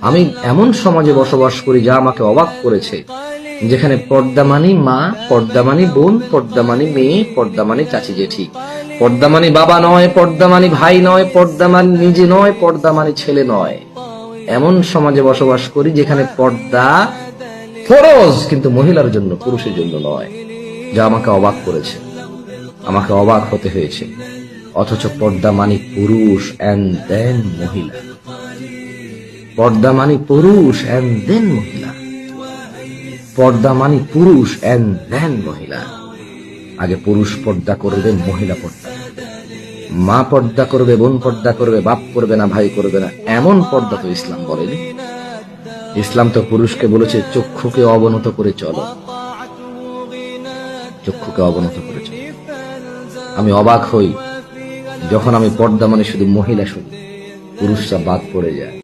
আমি এমন সমাজে বসবাস করি যা আমাকে অবাক করেছে, যেখানে পর্দা মানি মা, পর্দা মানি বোন, পর্দা মানি মেয়ে, পর্দা মানি চাচি জেঠি, পর্দা মানি বাবা নয়, পর্দা মানি ভাই নয়, পর্দা মানি নিজে নয়, পর্দা মানি ছেলে নয়। এমন সমাজে বসবাস করি যেখানে পর্দা ফরজ, কিন্তু মহিলার জন্য, পুরুষের জন্য নয়, যা আমাকে অবাক করেছে, আমাকে অবাক হতে হয়েছে। অথচ পর্দা মানি পুরুষ এন্ড দেন মহিলা, পর্দা মানি পুরুষ এন্ড দেন মহিলা, পর্দা মানি পুরুষ এন্ড দেন মহিলা। আগে পুরুষ পর্দা করবে, মহিলা পর্দা করবে, মা পর্দা করবে, বোন পর্দা করবে, বাপ করবে না, ভাই করবে না, এমন পর্দা তো ইসলাম বলেনি। ইসলাম তো পুরুষকে বলেছে চক্ষুকে অবনত করে চলো, চক্ষুকে অবনত করে চলো। আমি অবাক হই যখন আমি পর্দা মানে শুধু মহিলা শুনি, পুরুষরা বাদ পড়ে যায়।